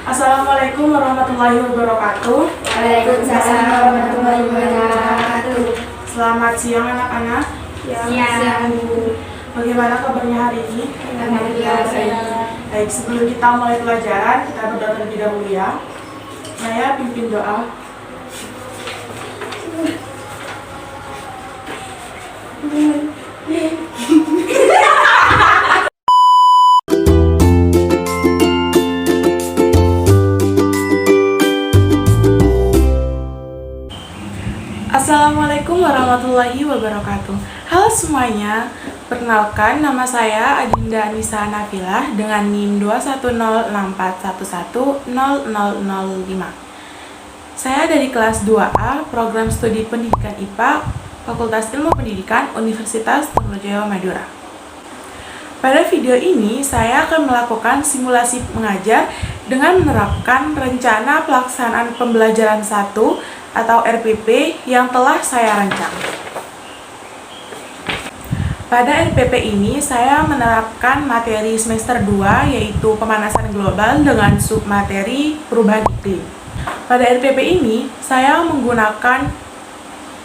Assalamualaikum warahmatullahi wabarakatuh. Waalaikumsalam warahmatullahi wabarakatuh. Selamat siang anak-anak. Siang, Bu. Bagaimana kabarnya hari ini? Alhamdulillah baik. Baik, sebelum kita mulai pelajaran, kita berdoa terlebih dahulu ya. Saya pimpin doa. Assalamualaikum warahmatullahi wabarakatuh. Halo semuanya, perkenalkan nama saya Adinda Anissa Nafilah dengan NIM 21064110005. Saya dari kelas 2A, Program Studi Pendidikan IPA, Fakultas Ilmu Pendidikan, Universitas Trunojoyo Madura. Pada video ini, saya akan melakukan simulasi mengajar dengan menerapkan rencana pelaksanaan pembelajaran 1 atau RPP yang telah saya rancang. Pada RPP ini, saya menerapkan materi semester 2 yaitu pemanasan global dengan submateri perubahan iklim. Pada RPP ini, saya menggunakan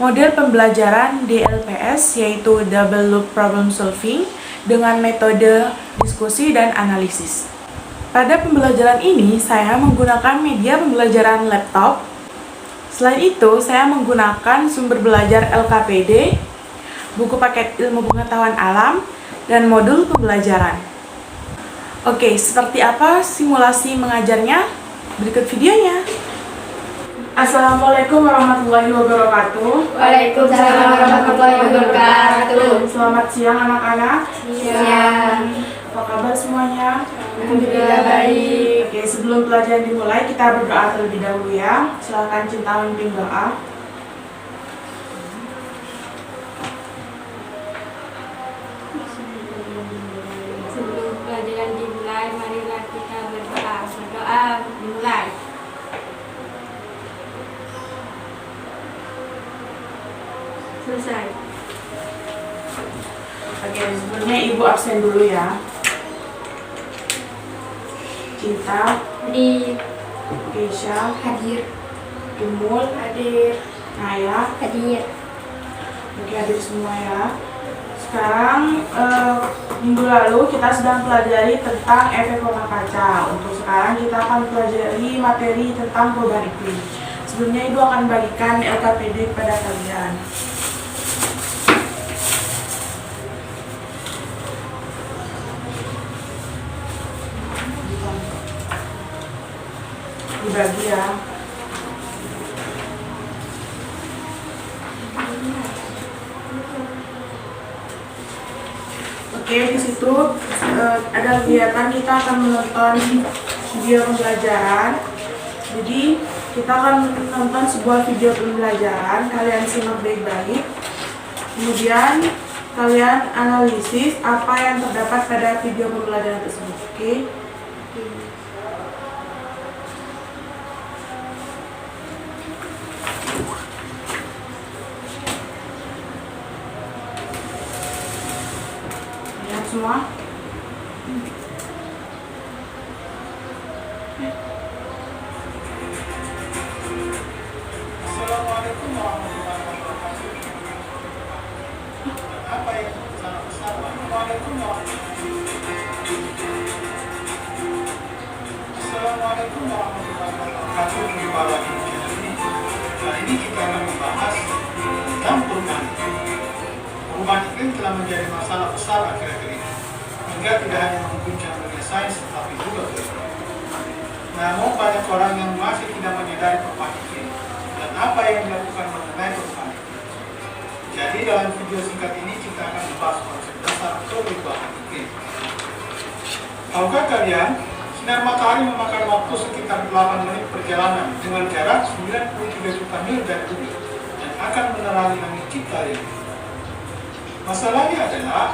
model pembelajaran DLPS yaitu Double Loop Problem Solving dengan metode diskusi dan analisis. Pada pembelajaran ini, saya menggunakan media pembelajaran laptop. Selain itu, saya menggunakan sumber belajar LKPD, buku paket ilmu pengetahuan alam, dan modul pembelajaran. Oke, seperti apa simulasi mengajarnya? Berikut videonya. Assalamualaikum warahmatullahi wabarakatuh. Waalaikumsalam warahmatullahi wabarakatuh. Selamat siang anak-anak. Siang. Apa kabar semuanya? Alhamdulillah baik. Oke, sebelum pelajaran dimulai, kita berdoa terlebih dahulu ya. Silakan Cinta memimpin doa. Sebelum pelajaran dimulai, marilah kita berdoa. Berdoa dimulai. Selesai. Oke, sebelumnya Ibu absen dulu ya. Cinta, Hadir. Keisha, Hadir. Imul, Hadir. Naya. Hadir. Oke, hadir semua ya. Sekarang minggu lalu kita sedang pelajari tentang efek rumah kaca. Untuk sekarang kita akan pelajari materi tentang perubahan iklim. Sebelumnya Ibu akan bagikan LKPD kepada kalian. Dibagi ya. Oke, di situ ada kegiatan kita akan menonton video pembelajaran. Jadi kita akan menonton sebuah video pembelajaran. Kalian simak baik-baik. Kemudian kalian analisis apa yang terdapat pada video pembelajaran tersebut. Oke. Lihat semua. Assalamualaikum warahmatullahi wabarakatuh. Apa yang sangat besar? Assalamualaikum warahmatullahi wabarakatuh. Assalamualaikum warahmatullahi wabarakatuh. Kali ini kita akan membahas tentang perubahan iklim. Perubahan iklim telah menjadi masalah besar akhir-akhir ini, hingga tidak hanya mengguncang dunia sains, tetapi juga politik. Namun banyak orang yang masih tidak menyadari perubahan iklim dan apa yang dilakukan mengenai perubahan iklim. Jadi dalam video singkat ini kita akan membahas konsep dasar perubahan iklim. Tahukah kalian, sinar matahari memakan waktu sekitar 8 menit perjalanan dengan jarak 93 juta mil dari bumi dan akan menerangi langit kita ini. Masalahnya adalah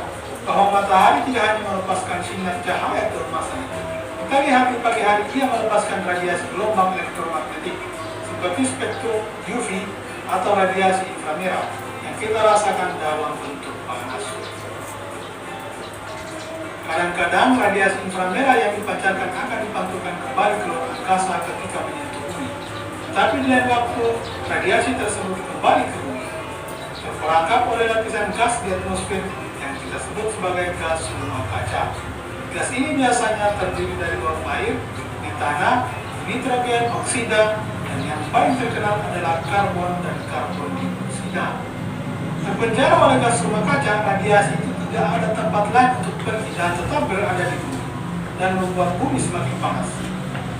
bahwa matahari tidak hanya melepaskan sinar cahaya ke rumah saja. Kita lihat di pagi hari ia melepaskan radiasi gelombang elektromagnetik seperti spektrum UV atau radiasi inframerah yang kita rasakan dalam bentuk panas. Kadang-kadang radiasi inframerah yang dipancarkan akan dipantulkan kembali ke luar angkasa angkasa ketika menyentuh bumi. Tapi di lain waktu, radiasi tersebut kembali ke bumi, terperangkap oleh lapisan gas di atmosfer yang kita sebut sebagai gas rumah kaca. Gas ini biasanya terdiri dari uap air, metana, nitrogen, oksida, dan yang paling terkenal adalah karbon dan karbon dioksida. Terpenjara oleh gas rumah kaca, radiasi itu tidak ada tempat lain untuk pergi dan tetap berada di bumi dan membuat bumi semakin panas.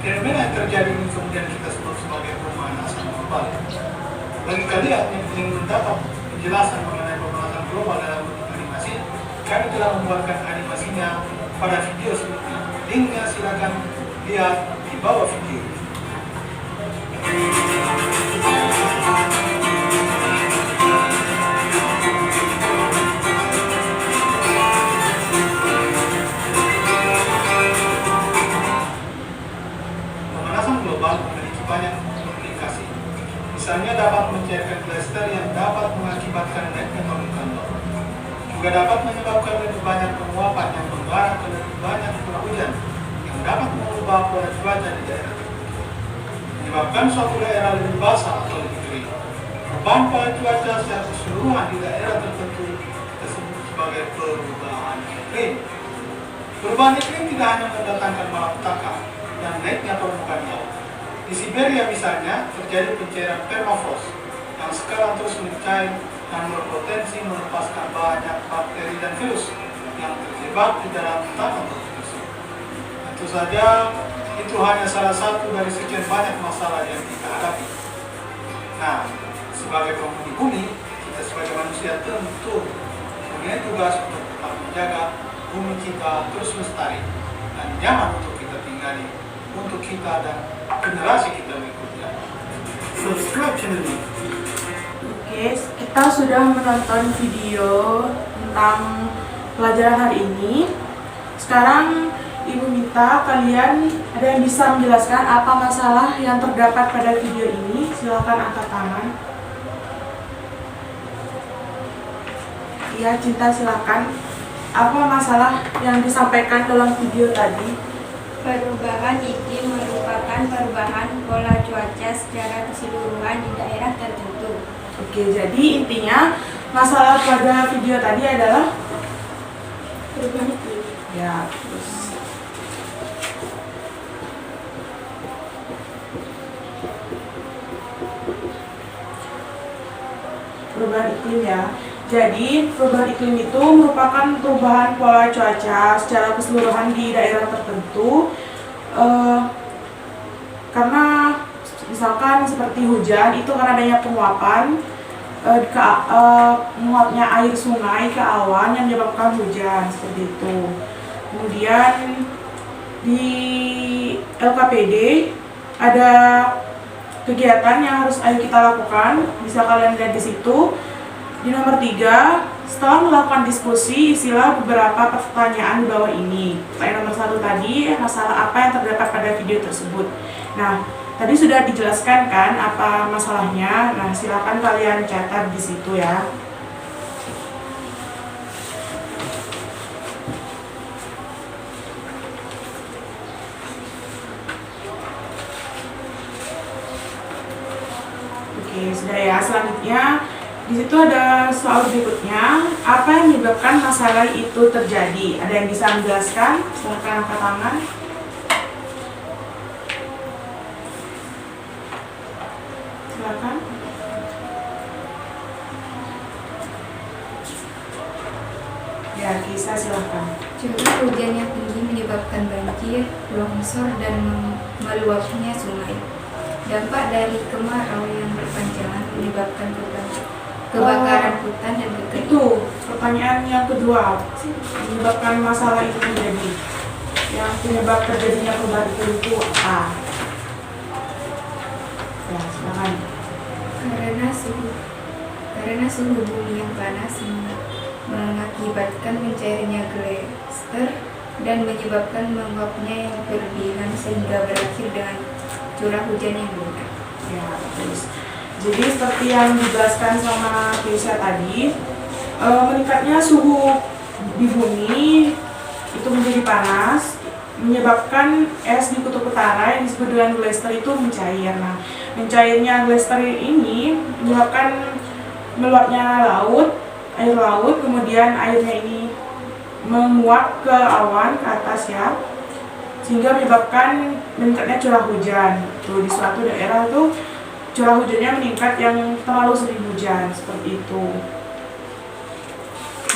Fenomena yang terjadi ini kemudian kita sebut sebagai pemanasan global. Bagi kalian yang ingin mendapat penjelasan mengenai pemanasan global dalam bentuk animasi, kami telah membuatkan animasinya pada video sebelumnya. Linknya silakan lihat di bawah video. Pemanasan global memiliki banyak implikasi. Misalnya dapat mencairkan plaster yang dapat mengakibatkan naiknya permukaan laut. Juga dapat menyebabkan lebih banyak penguapan yang mengarah ke lebih banyak curah hujan yang dapat mengubah pola cuaca di daerah tertentu, menyebabkan suatu daerah lebih basah atau lebih kering. Perubahan pola cuaca secara keseluruhan di daerah tertentu disebut sebagai perubahan iklim. Perubahan iklim tidak hanya mendatangkan malapetaka dan naiknya permukaan laut. Di Siberia misalnya terjadi pencairan permafrost yang sekarang terus mencair dan berpotensi melepaskan banyak bakteri dan virus yang terjebak di dalam tanah tersebut. Tentu saja itu hanya salah satu dari sekian banyak masalah yang kita hadapi. Nah, sebagai penghuni bumi, kita sebagai manusia tentu punya tugas untuk tetap menjaga bumi kita terus lestari dan nyaman untuk kita tinggali, untuk kita dan generasi kita berikutnya. Subscribe channel ini. Oke, kita sudah menonton video tentang pelajaran hari ini. Sekarang Ibu minta kalian ada yang bisa menjelaskan apa masalah yang terdapat pada video ini. Silakan angkat tangan. Ya, Cinta, silakan. Apa masalah yang disampaikan dalam video tadi? Perubahan iklim merupakan perubahan pola cuaca secara keseluruhan di daerah tertentu. Oke, jadi intinya masalah pada video tadi adalah Perubahan iklim. ya, terus perubahan iklim ya. Jadi perubahan iklim itu merupakan perubahan pola cuaca secara keseluruhan di daerah tertentu. Karena misalkan seperti hujan itu karena adanya penguapan menguapnya air sungai ke awan yang menyebabkan hujan seperti itu. Kemudian di LKPD ada kegiatan yang harus ayo kita lakukan, bisa kalian lihat di situ. Di nomor 3, setelah melakukan diskusi, isilah beberapa pertanyaan di bawah ini. Pertanyaan nomor 1 tadi, masalah apa yang terdapat pada video tersebut. Nah, tadi sudah dijelaskan kan apa masalahnya. Nah, silakan kalian catat di situ ya. Oke, sudah ya. Selanjutnya di situ ada soal berikutnya, apa yang menyebabkan masalah itu terjadi? Ada yang bisa menjelaskan? Silakan angkat tangan. Silakan. Ya, Kisah silakan. Curah hujan yang tinggi menyebabkan banjir, longsor, dan meluapnya sungai. Dampak dari kemarau yang berpanjangan menyebabkan kebakaran hutan dan kekeringan. Itu pertanyaan yang kedua, menyebabkan masalah itu terjadi. Yang penyebab terjadinya perubahan iklim itu apa? Ya, silakan. Karena suhu bumi yang panas mengakibatkan mencairnya glaster dan menyebabkan menguapnya yang berlebihan sehingga berakhir dengan curah hujan yang meningkat. Ya, terus. Jadi seperti yang dijelaskan sama Keisha tadi, meningkatnya suhu di bumi itu menjadi panas, menyebabkan es di kutub utara yang disebut dengan glacier itu mencair. Nah, mencairnya glacier ini menyebabkan meluapnya air laut, kemudian airnya ini menguap ke awan ke atas ya, sehingga menyebabkan meningkatnya curah hujan. Tuh, di suatu daerah tuh curah hujannya meningkat yang terlalu sering hujan seperti itu.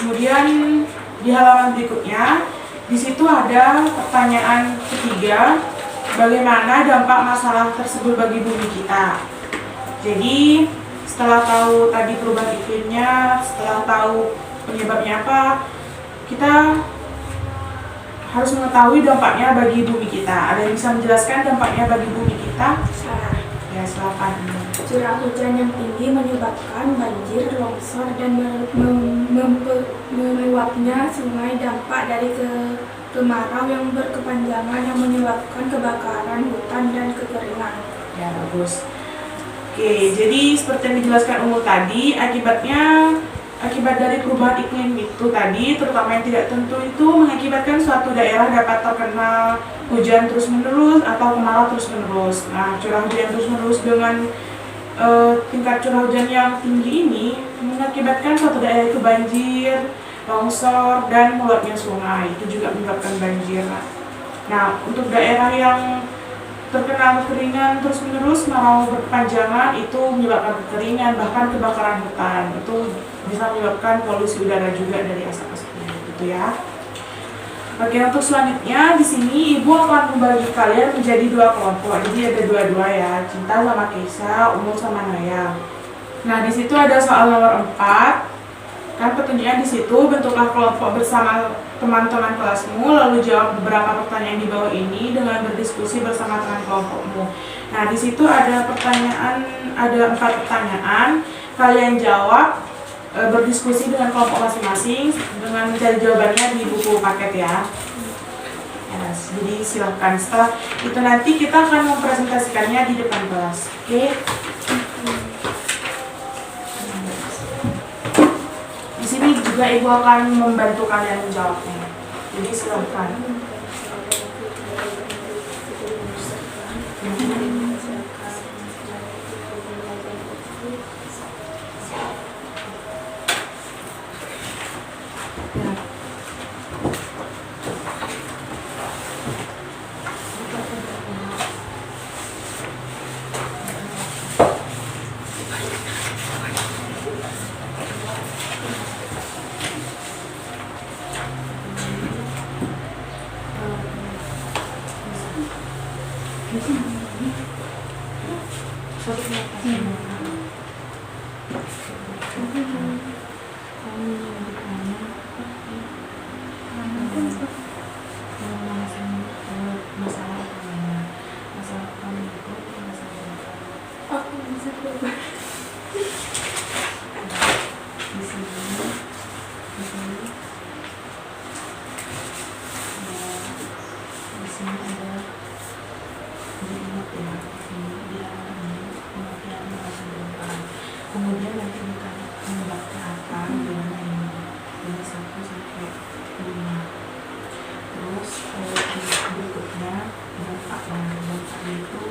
Kemudian di halaman berikutnya, di situ ada pertanyaan ketiga, bagaimana dampak masalah tersebut bagi bumi kita. Jadi setelah tahu tadi perubahan iklimnya, setelah tahu penyebabnya apa, kita harus mengetahui dampaknya bagi bumi kita. Ada yang bisa menjelaskan dampaknya bagi bumi kita? Ya, silakan. Curah hujan yang tinggi menyebabkan banjir, longsor, dan meluapnya sungai. Dampak dari kemarau yang berkepanjangan yang menyebabkan kebakaran hutan dan kekeringan. Ya, bagus. Oke, jadi seperti yang dijelaskan Unggul tadi, akibat dari perubahan iklim itu tadi, terutama yang tidak tentu itu mengakibatkan suatu daerah dapat terkena hujan terus-menerus atau kemarau terus-menerus. Nah, curah hujan terus-menerus dengan tingkat curah hujan yang tinggi ini mengakibatkan suatu daerah itu banjir, longsor, dan meluapnya sungai. Itu juga menyebabkan banjir. Nah, untuk daerah yang terkena kekeringan terus-menerus, kemarau berkepanjangan, itu menyebabkan kekeringan, bahkan kebakaran hutan. Itu bisa menyebabkan polusi udara juga dari asap-asapnya, gitu ya. Oke, untuk selanjutnya di sini Ibu akan membagi kalian menjadi dua kelompok. Jadi ada dua-dua ya, Cinta sama Keisha, Umul sama Naya. Nah, di situ ada soal nomor 4. Kan petunjuknya di situ, bentuklah kelompok bersama teman-teman kelasmu, lalu jawab beberapa pertanyaan di bawah ini dengan berdiskusi bersama teman kelompokmu. Nah, di situ ada 4 pertanyaan. Kalian jawab, berdiskusi dengan kelompok masing-masing dengan mencari jawabannya di buku paket ya. Yes, jadi silahkan. Setelah itu nanti kita akan mempresentasikannya di depan kelas. Oke? Di sini juga Ibu akan membantu kalian menjawabnya. Jadi silahkan. Kemudian nanti menyebabkan apa, gimana ini dari 1 sampai 5. Terus berikutnya dampaknya itu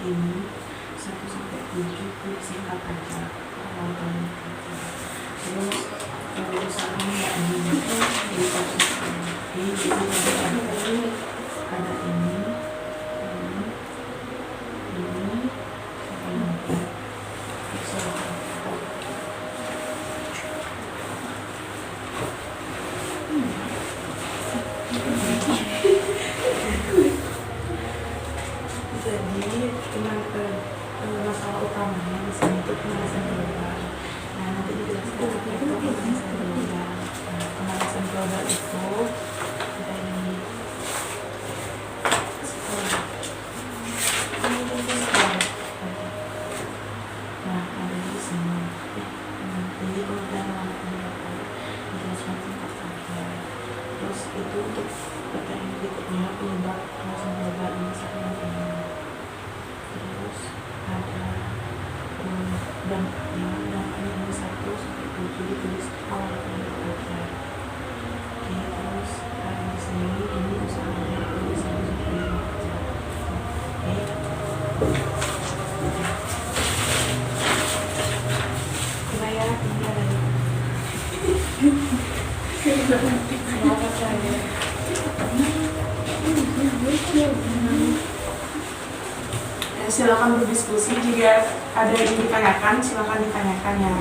ini 1 sampai 7 itu singkat aja, terus usahanya ya ini di ada ini jadi masalah utamanya di sini itu pemanasan global. Nah, nanti dijelaskan apa itu pemanasan global. Nah, pemanasan global itu kita ini nah ada di sini. Jadi kemudian dijelaskan singkat saja. Terus itu untuk pertanyaan berikutnya penyebab pemanasan global ini sangat ini. Terus ada dampaknya ini 1 sampai 7 ditulis awal aja. Oke, terus di sini ini usahanya tulis Saya tinggal lagi. Semangat saya. Silakan berdiskusi, jika ada yang ditanyakan silakan ditanyakan ya.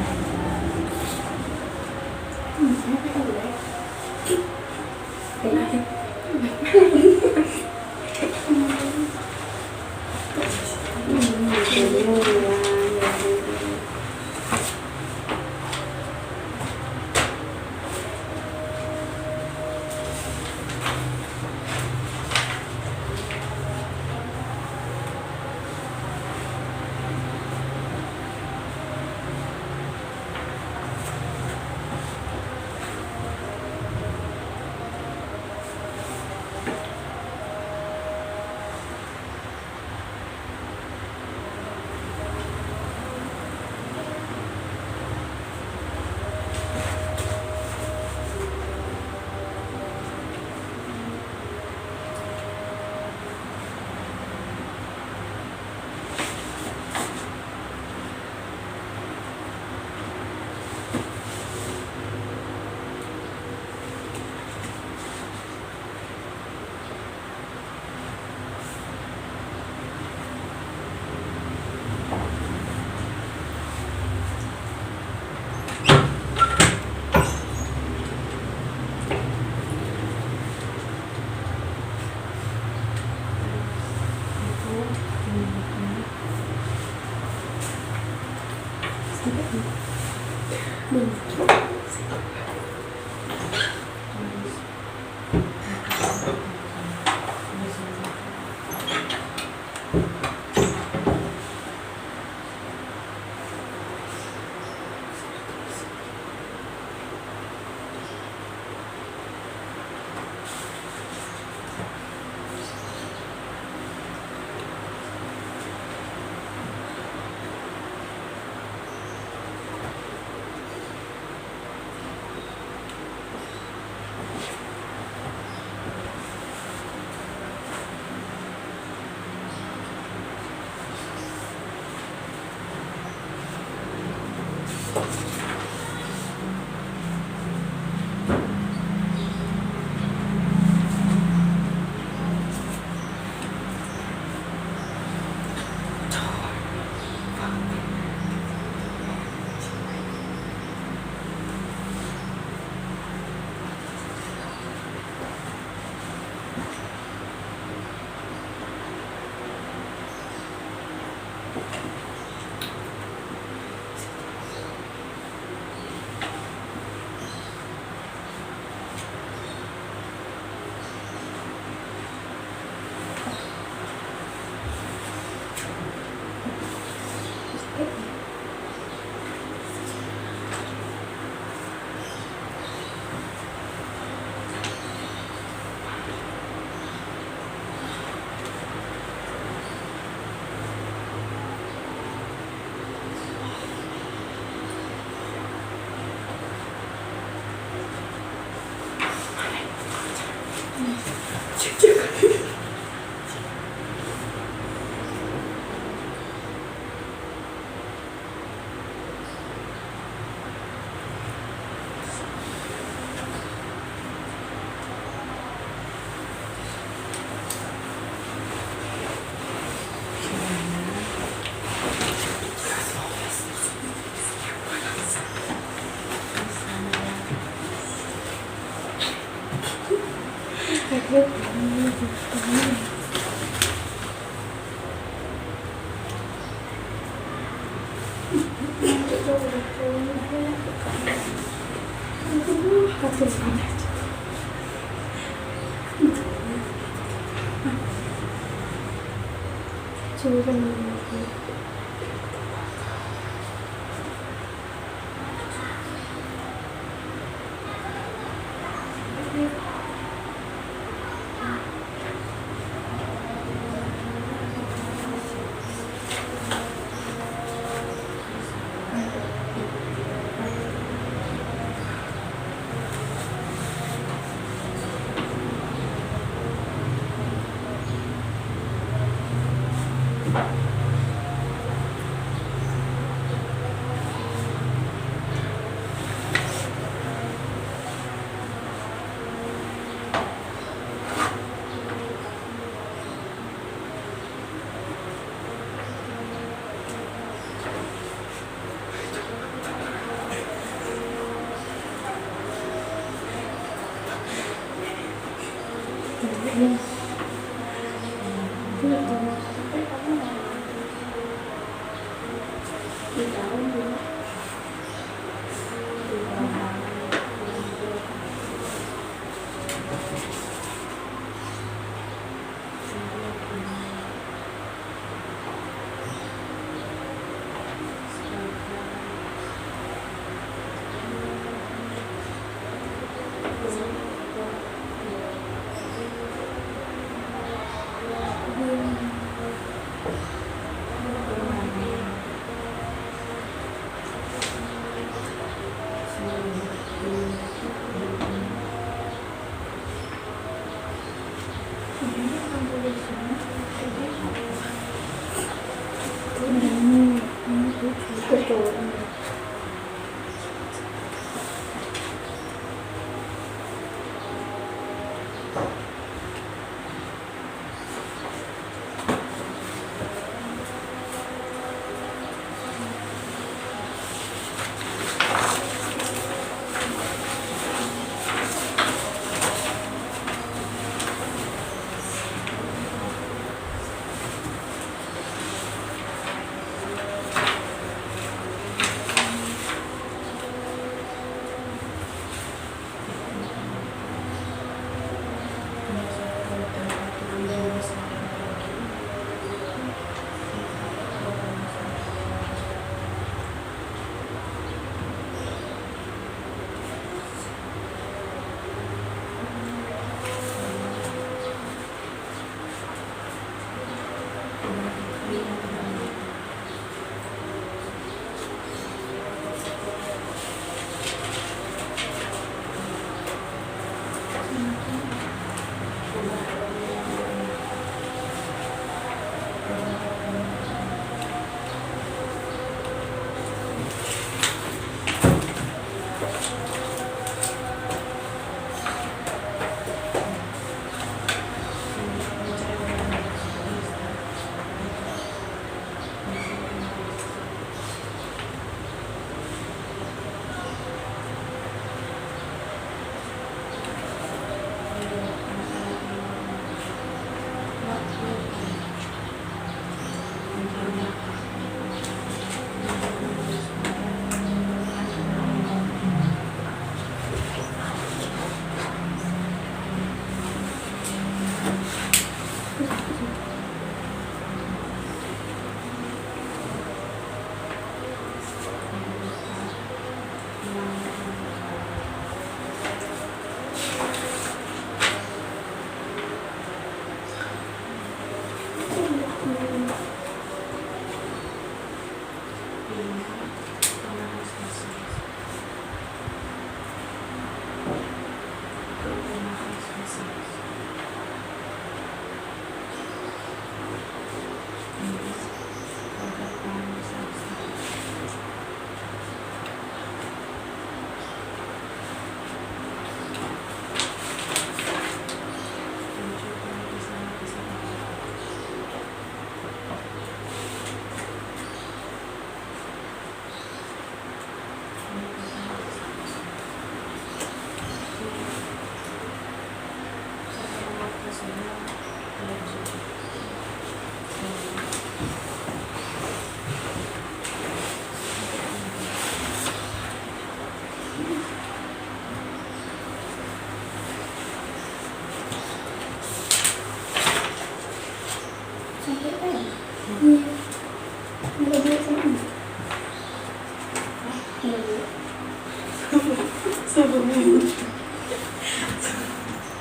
Sebelum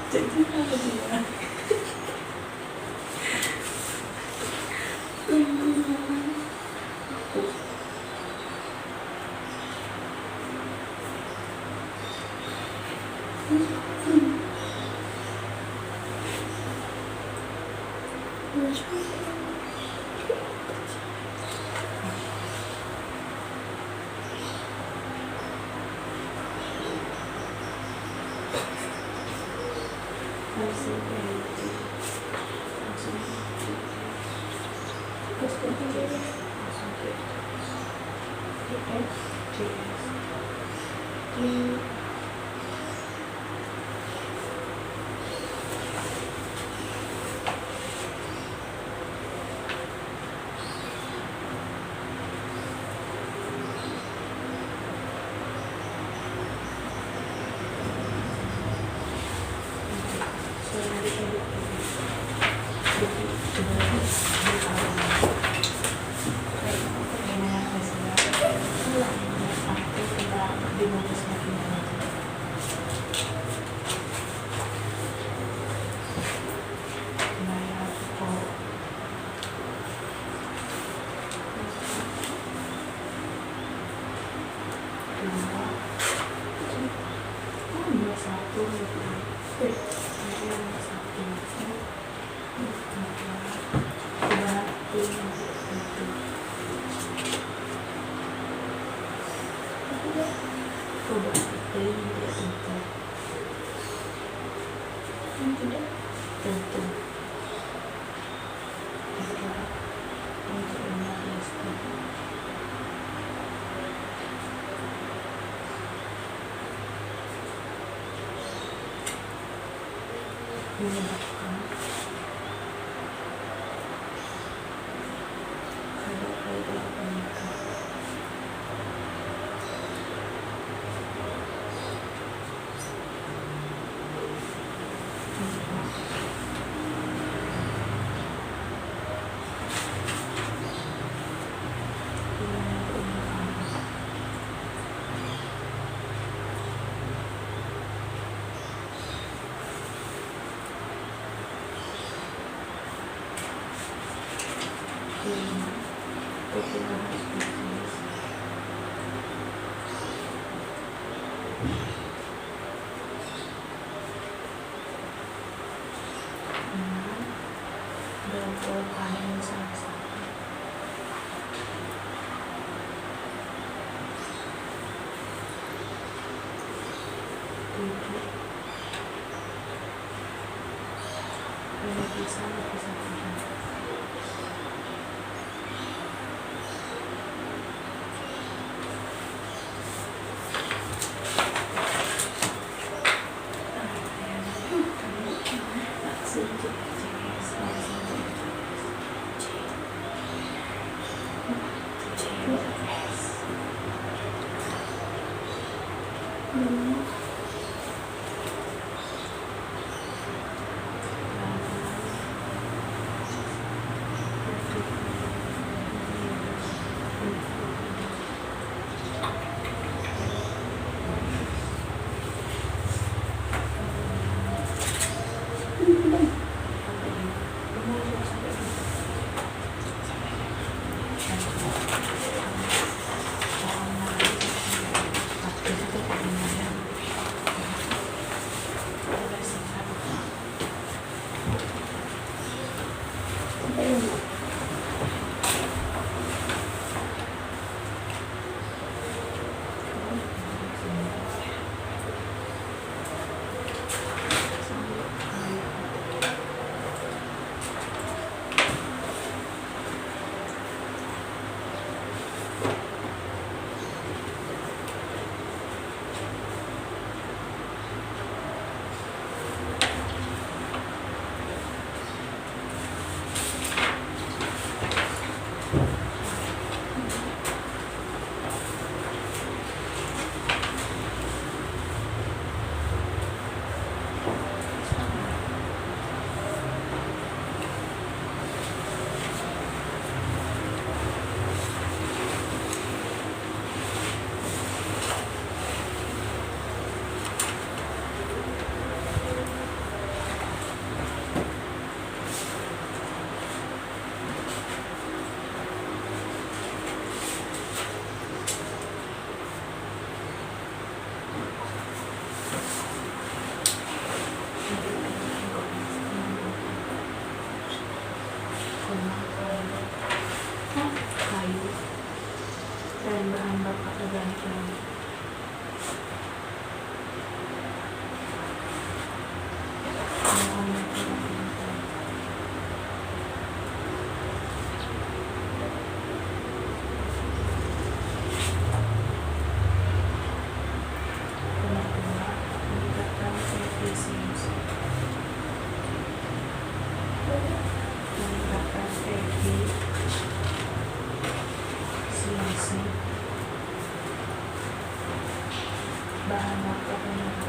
jadi apa dia? dan bahan bakar organik lain. Meningkatkan efisiensi, bahan bakar minyak.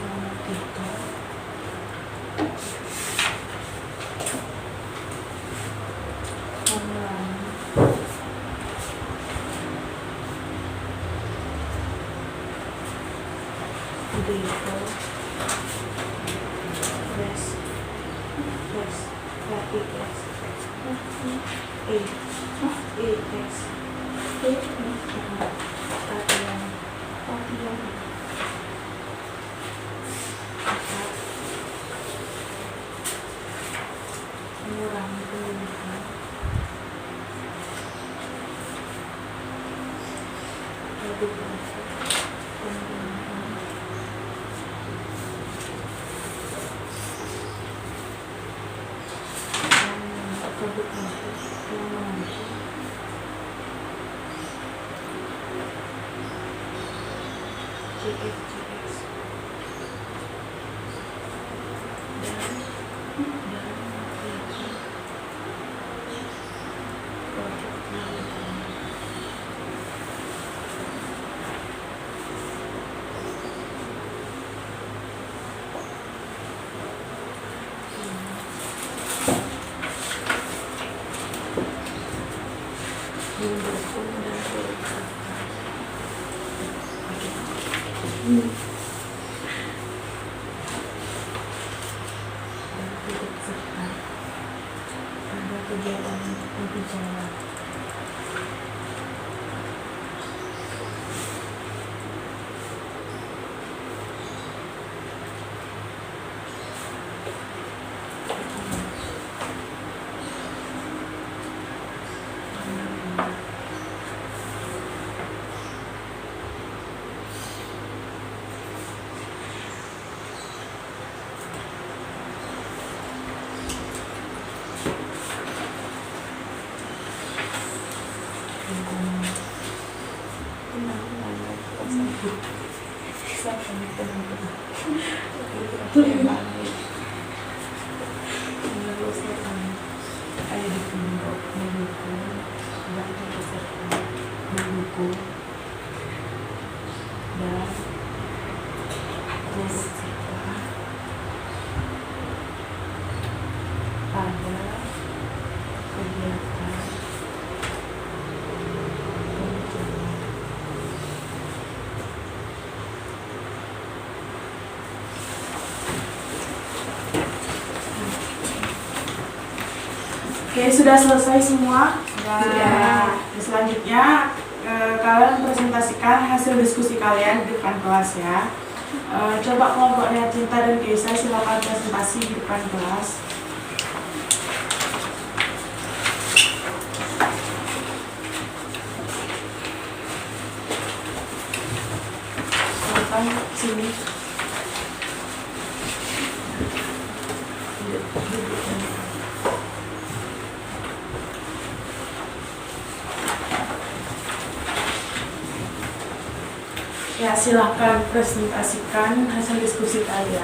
Nomor 3, mengurangi vehicle traffic Oke, sudah selesai semua? Sudah. Selanjutnya, kalian presentasikan hasil diskusi kalian di depan kelas ya. Coba kelompoknya Cinta dan Keisa silakan presentasi di depan kelas. Silakan sini. Ya, silahkan presentasikan hasil diskusi kalian.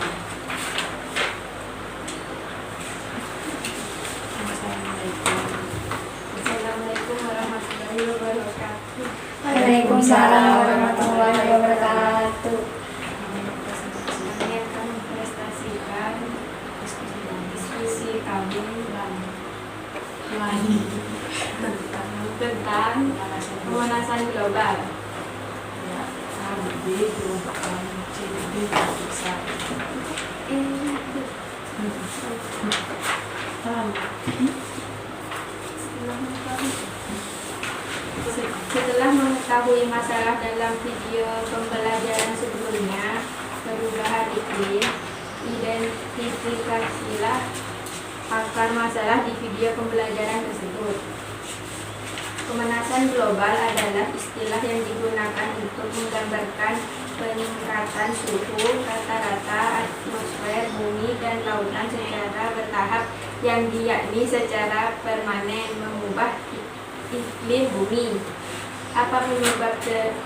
Assalamualaikum warahmatullahi wabarakatuh. Waalaikumsalam warahmatullahi wabarakatuh. Kami akan mempresentasikan diskusi kami tentang pemanasan global. Setelah mengetahui masalah dalam video pembelajaran sebelumnya, perubahan iklim, identifikasilah akar masalah di video pembelajaran tersebut. Pemanasan global adalah istilah yang digunakan untuk menggambarkan peningkatan suhu rata-rata atmosfer bumi dan lautan secara bertahap yang diyakni secara permanen mengubah iklim bumi. Apa penyebab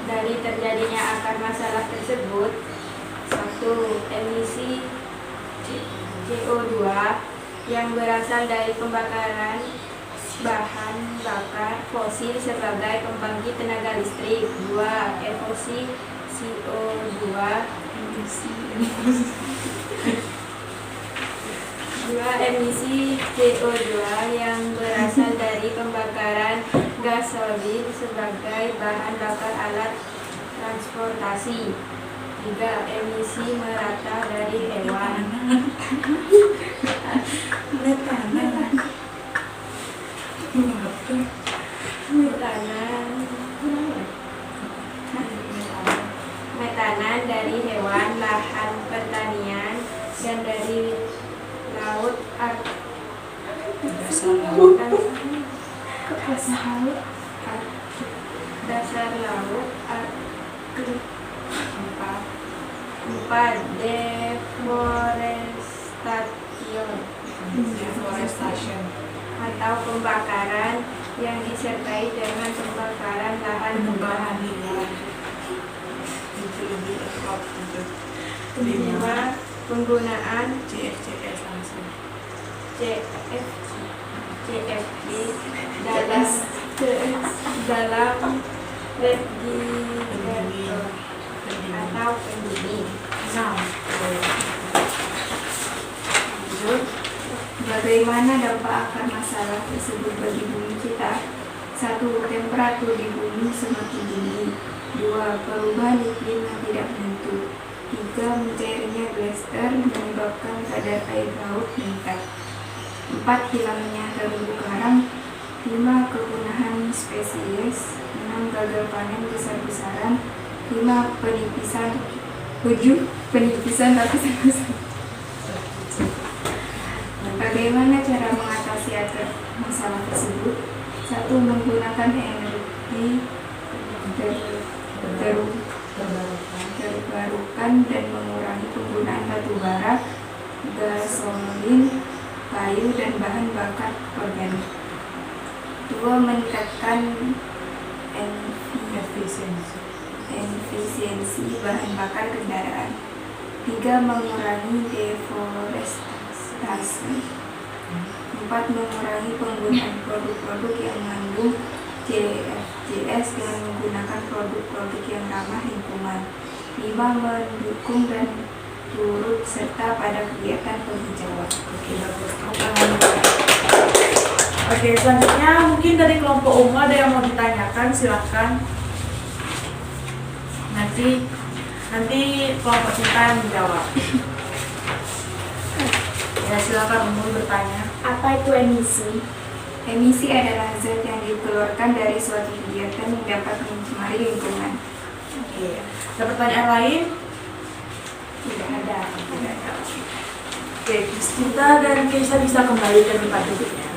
dari terjadinya akar masalah tersebut? 1. Emisi CO2 yang berasal dari pembakaran bahan bakar fosil sebagai pembangkit tenaga listrik. 2. Emisi CO2 emisi CO2 yang berasal dari pembakaran gasolin sebagai bahan bakar alat transportasi. 3. Emisi merata dari hewan. Metanan dari hewan, lahan pertanian, dan dari laut dasar laut. 4. Deforestation atau pembakaran yang disertai dengan pembakaran lahan Pengembangan kembang. lingkungan. Itu lebih lengkap untuk Kedua, penggunaan CFCS langsung. CFD dalam regulator atau pendingin. Nah, Bagaimana dampak akar masalah tersebut bagi bumi kita? 1. Temperatur di bumi semakin tinggi. 2. Perubahan iklim yang tidak menentu. 3. Mencairnya glacier menyebabkan kadar air laut meningkat. 4. Hilangnya terumbu karang. 5. Kepunahan spesies. 6. Gagal panen besar-besaran. 5. Penipisan. 7. Penipisan lapisan besar. Bagaimana cara mengatasi masalah tersebut? 1. Menggunakan energi terbarukan dan mengurangi penggunaan batu bara, gasolin, kayu, dan bahan bakar organik. 2. Meningkatkan efisiensi bahan bakar kendaraan. 3. Mengurangi deforestasi. 4. Mengurangi penggunaan produk-produk yang mengandung CFCS dengan menggunakan produk-produk yang ramah lingkungan. 5. Mendukung dan turut serta pada kegiatan penghijauan. Oke, selanjutnya mungkin dari kelompok umum ada yang mau ditanyakan, silakan. Nanti kelompok cinta yang menjawab. Ya, silakan umum bertanya. Apa itu emisi? Emisi adalah zat yang dikeluarkan dari suatu kegiatan yang dapat mencemari lingkungan. Oke, ada pertanyaan lain? Tidak ada. Oke, kita dan Keisha bisa kembali ke tempat duduknya.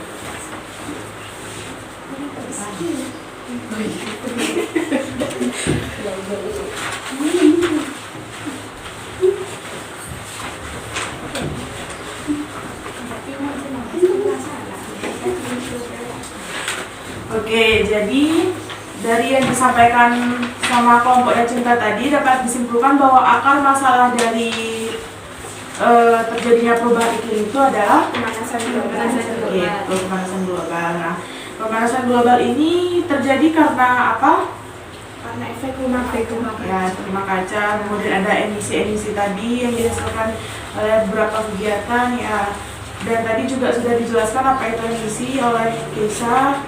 Oke, jadi dari yang disampaikan sama kelompoknya Cinta tadi dapat disimpulkan bahwa akar masalah dari terjadinya perubahan iklim itu adalah Pemanasan pemanasan global. Nah, pemanasan global ini terjadi karena apa? Karena efek rumah kaca. Ya, rumah kaca, kemudian ada emisi-emisi tadi yang dihasilkan oleh beberapa kegiatan ya. Dan tadi juga sudah dijelaskan apa itu emisi oleh Keisha.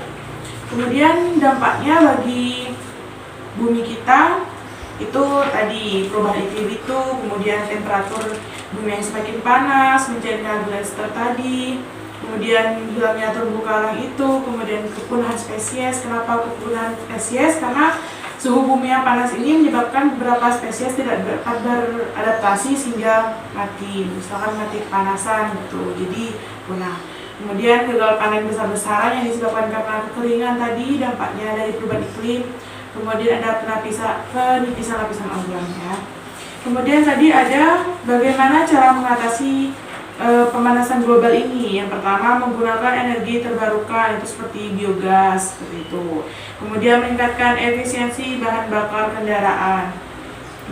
Kemudian dampaknya bagi bumi kita itu tadi perubahan iklim itu, kemudian temperatur bumi yang semakin panas, mencairnya glacier tadi, kemudian hilangnya terumbu karang itu, kemudian kepunahan spesies. Kenapa kepunahan spesies? Karena suhu bumi yang panas ini menyebabkan beberapa spesies tidak dapat beradaptasi sehingga mati, misalkan mati kepanasan gitu, jadi punah. Kemudian gagal panen besar-besaran yang disebabkan karena kekeringan tadi, dampaknya dari perubahan iklim. Kemudian ada penipisan lapisan ozon ya. Kemudian tadi ada bagaimana cara mengatasi pemanasan global ini. Yang pertama menggunakan energi terbarukan, itu seperti biogas seperti itu. Kemudian meningkatkan efisiensi bahan bakar kendaraan.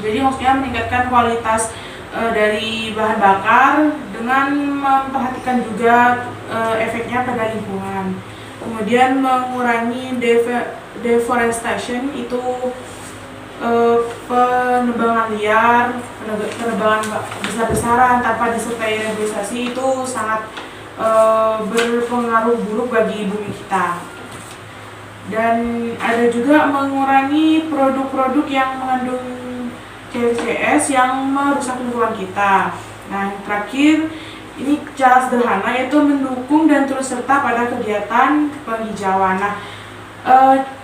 Jadi maksudnya meningkatkan kualitas dari bahan bakar dengan memperhatikan juga efeknya pada lingkungan. Kemudian mengurangi deforestation, itu penebangan liar, penebangan besar-besaran tanpa disertai regulasi itu sangat berpengaruh buruk bagi bumi kita. Dan ada juga mengurangi produk-produk yang mengandung CFCS yang merusak lingkungan kita. Nah, yang terakhir ini cara sederhana yaitu mendukung dan turut serta pada kegiatan penghijauan. Nah,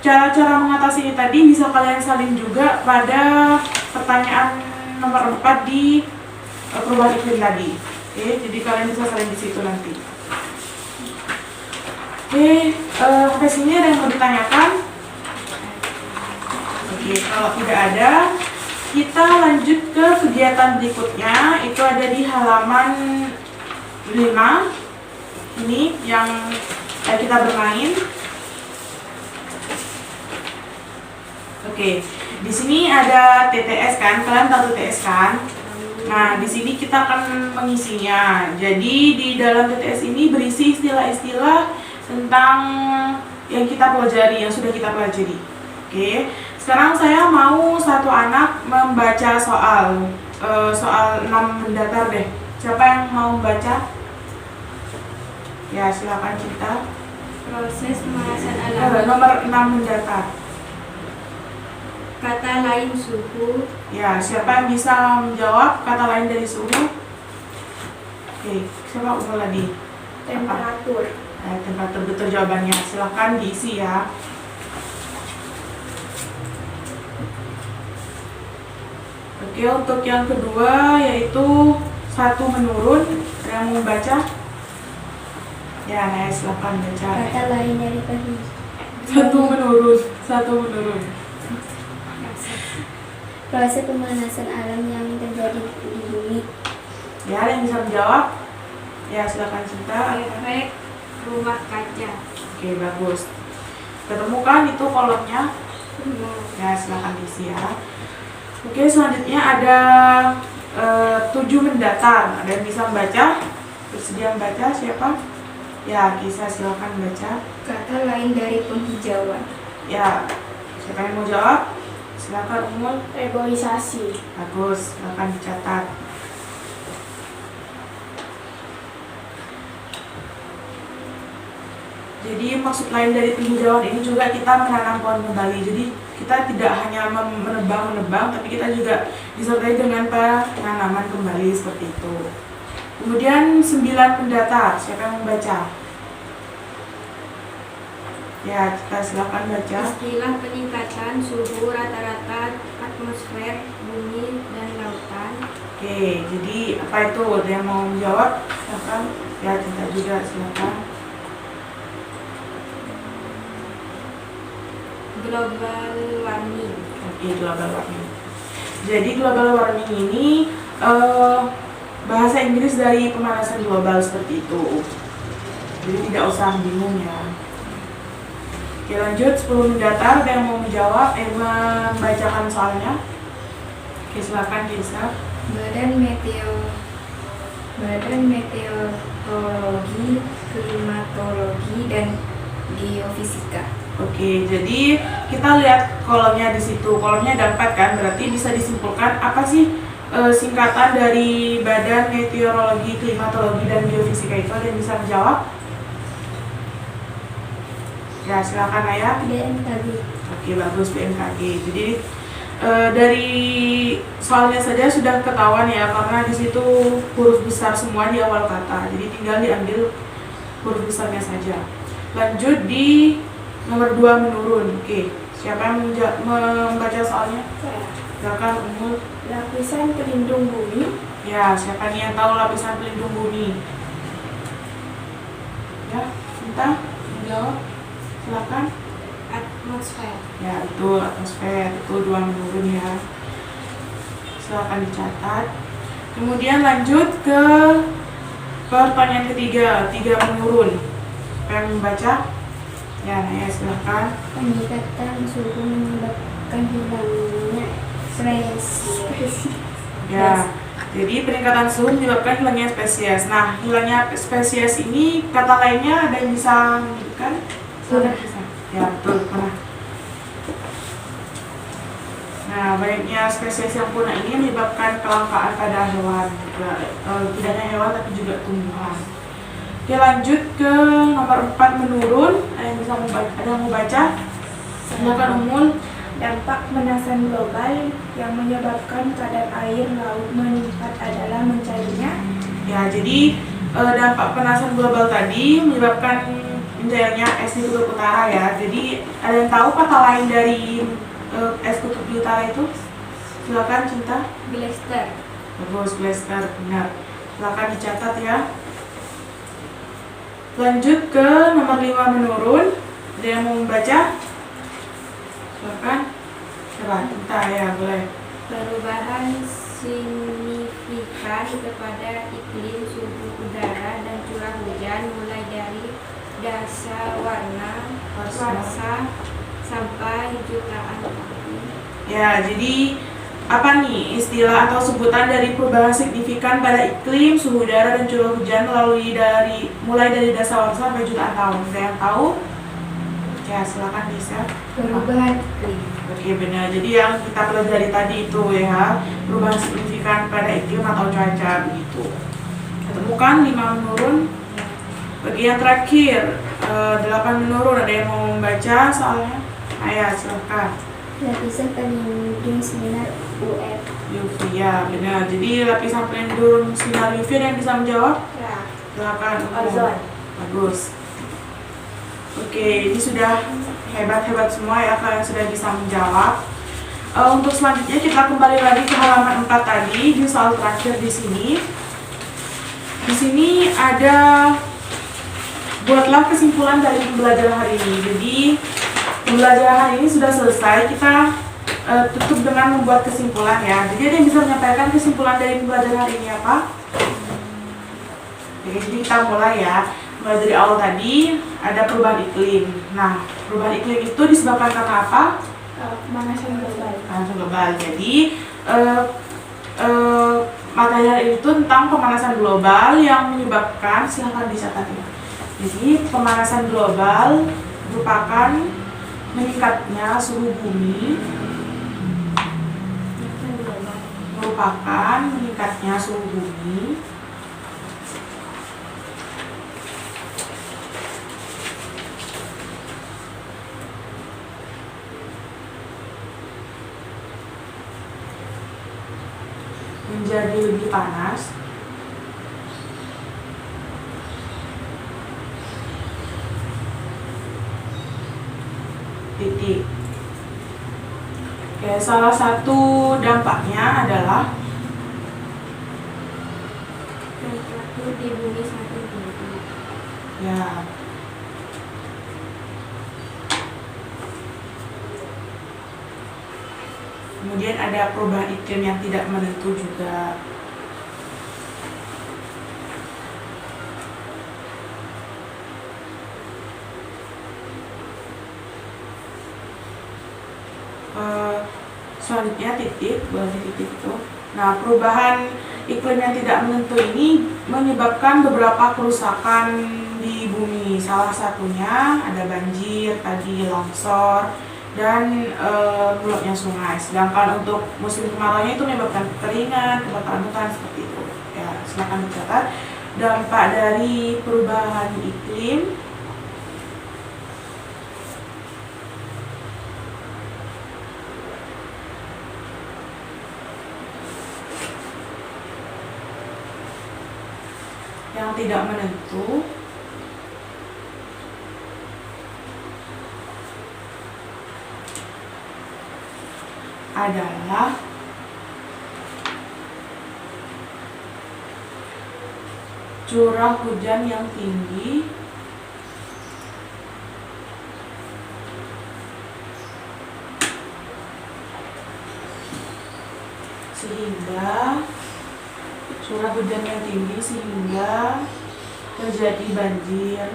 cara-cara mengatasi ini tadi bisa kalian salin juga pada pertanyaan nomor 4 di perubahan iklim tadi. Oke, jadi kalian bisa salin di situ nanti. Oke, sampai sini ada yang mau ditanyakan? Oke, kalau tidak ada, kita lanjut ke kegiatan berikutnya. Itu ada di halaman 5. Ini yang kita bermain. Oke, di sini ada TTS kan, kalian tahu TTS kan? Nah, di sini kita akan mengisinya. Jadi di dalam TTS ini berisi istilah-istilah tentang yang kita pelajari, yang sudah kita pelajari. Oke, sekarang saya mau satu anak membaca soal 6 mendatar deh. Siapa yang mau membaca? Ya, silakan Cinta. Proses pemanasan alami. Nomor 6 mendatar. Kata lain suhu. Ya, siapa yang bisa menjawab kata lain dari suhu? Oke, siapa umur tadi? Temperatur. Temperatur, betul jawabannya. Silahkan diisi ya. Oke, untuk yang kedua yaitu 1 menurun. Ada yang mau baca? Ya, silahkan baca. Kata lain dari tadi. 1 menurun, 1 menurun. Proses pemanasan alam yang terjadi di bumi. Ya, ada yang bisa menjawab? Ya, silakan Cinta. Efek rumah kaca. Oke, bagus. Ketemu kan itu kolomnya? Ya, silakan diisi ya. Oke, selanjutnya ada 7 mendatar. Ada yang bisa membaca? Bersedia membaca siapa? Ya, Kisah, silakan baca. Kata lain dari penghijauan. Ya, siapa yang mau jawab? Silakan Umul. Reboisasi. Bagus, silakan dicatat. Jadi maksud lain dari penghijauan ini juga kita menanam pohon kembali. Jadi kita tidak hanya menebang, tapi kita juga disertai dengan penanaman kembali seperti itu. Kemudian 9 pendatar, siapa yang membaca? Ya, kita silakan baca. Istilah peningkatan suhu rata-rata atmosfer, bumi, dan lautan. Oke, jadi apa itu? Ada yang mau menjawab? Silakan. Ya, Cinta juga, silakan. Global warming. Oke, global warming. Jadi global warming ini bahasa Inggris dari pemanasan global seperti itu. Jadi tidak usah bingung ya. Oke, lanjut 10 mendatar. Ada yang mau menjawab? Membacakan soalnya. Oke, silakan Gisa. Badan Meteorologi, Klimatologi, dan Geofisika. Oke, jadi kita lihat kolomnya di situ. Kolomnya ada 4 kan, berarti bisa disimpulkan apa sih singkatan dari Badan Meteorologi, Klimatologi, dan Geofisika itu? Ada yang bisa menjawab? Ya, silakan Ayah. BMKG. Oke, bagus, BMKG. Jadi dari soalnya saja sudah ketahuan ya, karena di situ huruf besar semua di awal kata. Jadi tinggal diambil huruf besarnya saja. Lanjut di nomor 2 menurun. Oke, siapa yang membaca soalnya? Silakan Umul. Lapisan pelindung bumi. Ya, siapa nih yang tahu lapisan pelindung bumi? Ya, Cinta menjawab. Silakan. Atmosfer. Ya, itu atmosfer, itu 2 menurun ya. Silakan dicatat. Kemudian lanjut ke pertanyaan ketiga, 3 menurun. Siapa yang membaca? Ya, Naya, silakan. Peningkatan suhu menyebabkan hilangnya spesies. Ya, jadi peningkatan suhu menyebabkan hilangnya spesies. Nah, hilangnya spesies ini kata lainnya ada yang bisa menyebutkan? Punah. Ya, betul, punah. Nah, banyaknya spesies yang punah ini menyebabkan kelangkaan pada hewan. Tidak hanya hewan tapi juga tumbuhan. Oke, lanjut ke nomor 4 menurun. Ada yang bisa membaca? Ada yang mau baca? Silakan Umul. Dampak pemanasan global yang menyebabkan kadar air laut meningkat adalah mencairnya. Ya, jadi dampak pemanasan global tadi menyebabkan mencairnya es di kutub utara ya. Jadi ada yang tahu kata lain dari es kutub di utara itu? Silakan Cinta. Glacier. Bagus, glacier, benar. Silakan dicatat ya. Lanjut ke nomor 5 menurun. Ada yang mau membaca? Silakan. Coba Cinta ya, boleh. Perubahan signifikan kepada iklim, suhu udara, dan curah hujan mulai dari masa warsa sampai jutaan tahun. Ya, jadi apa nih istilah atau sebutan dari perubahan signifikan pada iklim, suhu udara, dan curah hujan mulai dari dasawarsa sampai jutaan tahun? Ada yang tahu? Ya, silakan Lisa. Perubahan iklim. Oke, benar. Jadi yang kita pelajari tadi itu ya, perubahan signifikan pada iklim atau cuaca begitu. Ketemukan 5 menurun. Bagi yang terakhir 8 menurun. Ada yang mau membaca soalnya? Ayah, silakan. Lapisan pelindung sinar UV. UV, ya benar. Jadi lapisan pelindung sinar UV yang bisa menjawab? Ya. Silakan. Ozon. Bagus. Oke, ini sudah hebat-hebat semua ya, kalian sudah bisa menjawab. Untuk selanjutnya kita kembali lagi ke halaman 4 tadi, di soal terakhir di sini. Di sini ada buatlah kesimpulan dari pembelajaran hari ini. Jadi pembelajaran hari ini sudah selesai. Kita tutup dengan membuat kesimpulan ya. Jadi ada yang bisa menyampaikan kesimpulan dari pembelajaran hari ini apa? Oke, jadi kita mulai ya. Mulai dari awal tadi ada perubahan iklim. Nah, perubahan iklim itu disebabkan karena apa? Pemanasan global. Pemanasan global. Jadi materi hari ini itu tentang pemanasan global yang menyebabkan, silahkan dicatat ya. Jadi pemanasan global merupakan meningkatnya suhu bumi, menjadi lebih panas titik. Oke, salah satu dampaknya adalah Temperatur di bumi semakin tinggi. ya kemudian ada perubahan iklim yang tidak menentu juga. Selanjutnya titik, boleh titik itu. Nah, perubahan iklim yang tidak menentu ini menyebabkan beberapa kerusakan di bumi. Salah satunya ada banjir, tadi longsor, dan meluapnya sungai. Sedangkan untuk musim kemaraunya itu menyebabkan kekeringan, kebakaran hutan seperti itu. Ya, silakan dicatat. Dampak dari perubahan iklim yang tidak menentu adalah curah hujan yang tinggi sehingga terjadi banjir,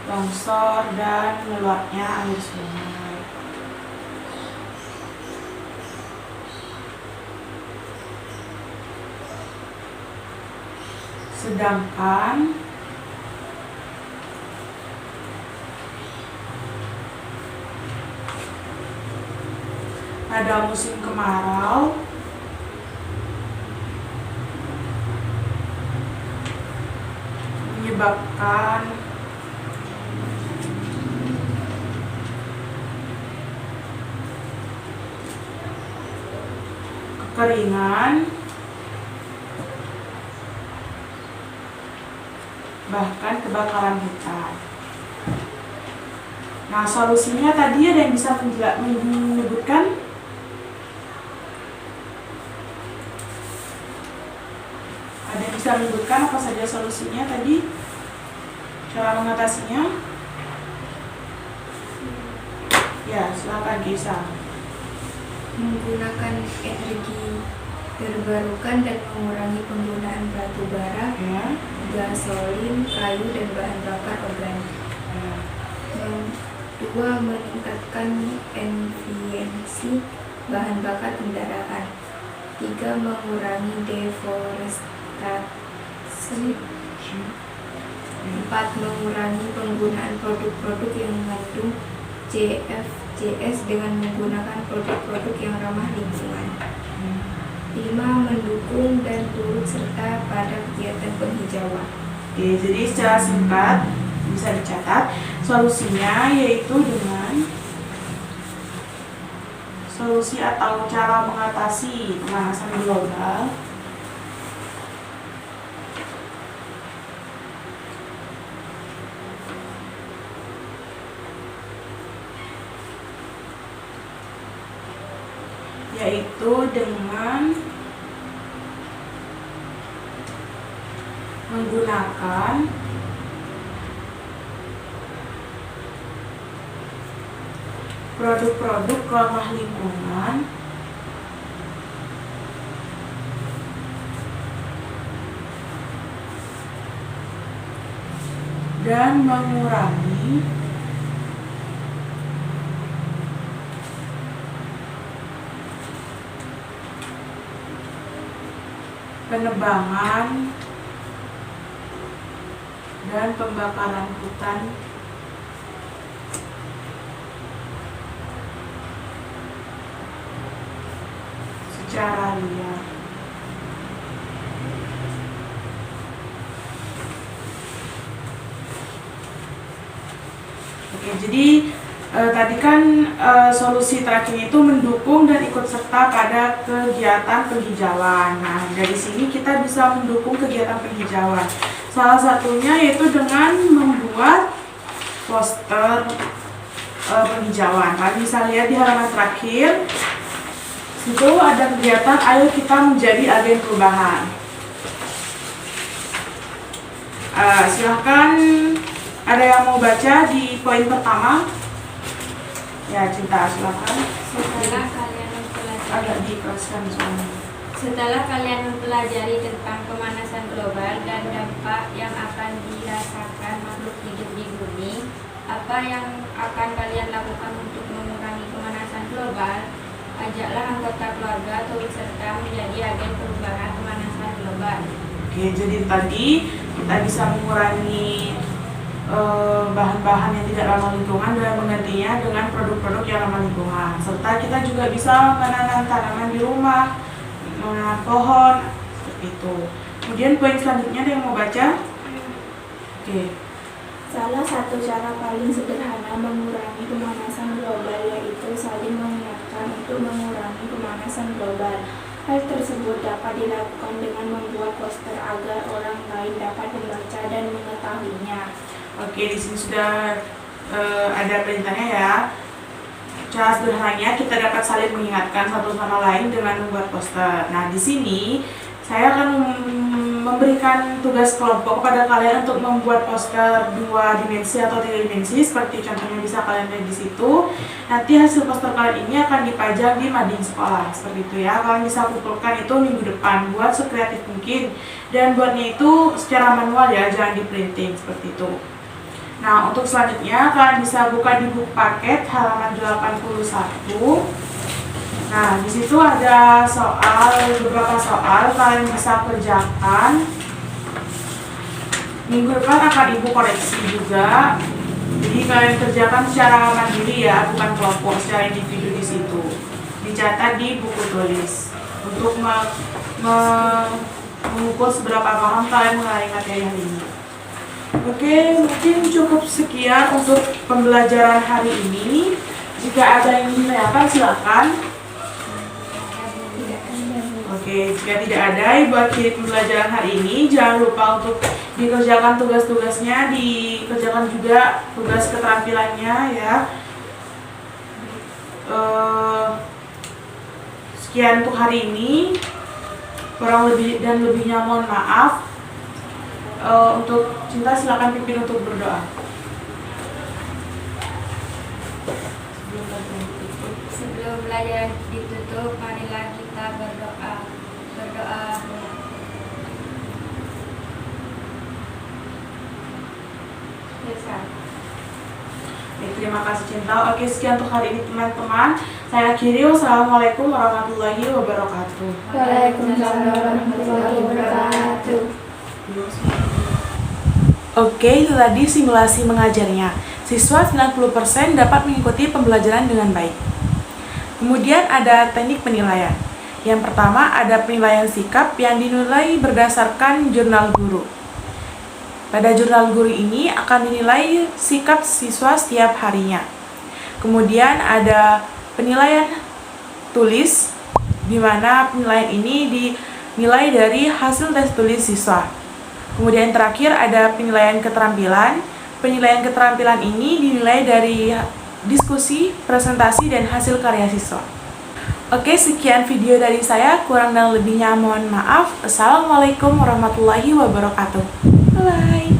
longsor, dan meluapnya air sungai. Sedangkan pada musim kemarau menyebabkan kekeringan, bahkan kebakaran hutan. Nah, solusinya tadi ada yang bisa menyebutkan? Ada yang bisa menyebutkan apa saja solusinya tadi? Cara mengatasinya? Ya, silakan Gisa. Menggunakan energi terbarukan dan mengurangi penggunaan batu bara, Ya. gasolin, kayu, dan bahan bakar organik. Kedua, meningkatkan efisiensi bahan bakar kendaraan. 3, mengurangi deforestasi. 4, mengurangi penggunaan produk-produk yang mengandung CFCs dengan menggunakan produk-produk yang ramah lingkungan. 5, mendukung dan turut serta pada kegiatan penghijauan. Oke, jadi secara singkat bisa dicatat solusinya yaitu dengan solusi atau cara mengatasi pemanasan global yaitu dengan menggunakan produk-produk ramah lingkungan dan mengurangi penebangan dan pembakaran hutan secara liar. Oke, jadi tadi kan solusi terakhir itu mendukung dan ikut serta pada kegiatan penghijauan. Nah, dari sini kita bisa mendukung kegiatan penghijauan. Salah satunya yaitu dengan membuat poster penghijauan. Kalian bisa lihat di halaman terakhir. Itu ada kegiatan ayo kita menjadi agen perubahan. Silahkan ada yang mau baca di poin pertama? Ya, Cinta, silahkan. Setelah kalian mempelajari Agak dikeraskan soalnya. Setelah kalian mempelajari tentang pemanasan global dan dampak yang akan dirasakan makhluk hidup di bumi, apa yang akan kalian lakukan untuk mengurangi pemanasan global? Ajaklah anggota keluarga turut serta menjadi agen perubahan pemanasan global. Oke, jadi tadi kita bisa mengurangi bahan-bahan yang tidak ramah lingkungan dan menggantinya dengan produk-produk yang ramah lingkungan. Serta kita juga bisa menanam tanaman di rumah, menanam pohon, seperti itu. Kemudian poin selanjutnya ada yang mau baca? Oke. Salah satu cara paling sederhana mengurangi pemanasan global yaitu saling mengingatkan untuk mengurangi pemanasan global. Hal tersebut dapat dilakukan dengan membuat poster agar orang lain dapat membaca dan mengetahuinya. Oke, di sini sudah ada perintahnya ya. Cara sederhananya kita dapat saling mengingatkan satu sama lain dengan membuat poster. Nah, di sini saya akan memberikan tugas kelompok kepada kalian untuk membuat poster 2 dimensi atau 3 dimensi seperti contohnya bisa kalian lihat di situ. Nanti hasil poster kalian ini akan dipajang di mading sekolah seperti itu ya. Kalian bisa kumpulkan itu minggu depan, buat sekreatif mungkin, dan buatnya itu secara manual ya, jangan di printing seperti itu. Nah, untuk selanjutnya kalian bisa buka di buku paket halaman 81. Nah, di situ ada beberapa soal kalian bisa kerjakan. Minggu depan akan Ibu koreksi juga. Jadi kalian kerjakan secara mandiri ya, bukan kelompok, secara individu di situ. Dicatat di buku tulis untuk mengukur seberapa paham kalian mengenai materi hari ini. Oke, mungkin cukup sekian untuk pembelajaran hari ini. Jika ada yang ingin ditanyakan silakan. Oke, jika tidak ada, Ibu akhiri pembelajaran hari ini. Jangan lupa untuk dikerjakan tugas-tugasnya, dikerjakan juga tugas keterampilannya ya. Sekian untuk hari ini. Kurang lebih dan lebihnya mohon maaf. Untuk Cinta silakan pimpin untuk berdoa. Sebelum belajar ditutup, marilah kita berdoa. berdoa. Selesai. Oke, terima kasih Cinta. Oke, sekian untuk hari ini teman-teman. Saya akhiri. Wassalamualaikum warahmatullahi wabarakatuh. Waalaikumsalam warahmatullahi wabarakatuh. Oke, itu tadi simulasi mengajarnya. Siswa 90% dapat mengikuti pembelajaran dengan baik. Kemudian ada teknik penilaian. Yang pertama ada penilaian sikap yang dinilai berdasarkan jurnal guru. Pada jurnal guru ini akan dinilai sikap siswa setiap harinya. Kemudian ada penilaian tulis, di mana penilaian ini dinilai dari hasil tes tulis siswa. Kemudian terakhir ada penilaian keterampilan. Penilaian keterampilan ini dinilai dari diskusi, presentasi, dan hasil karya siswa. Oke, sekian video dari saya. Kurang dan lebihnya mohon maaf. Assalamualaikum warahmatullahi wabarakatuh. Bye.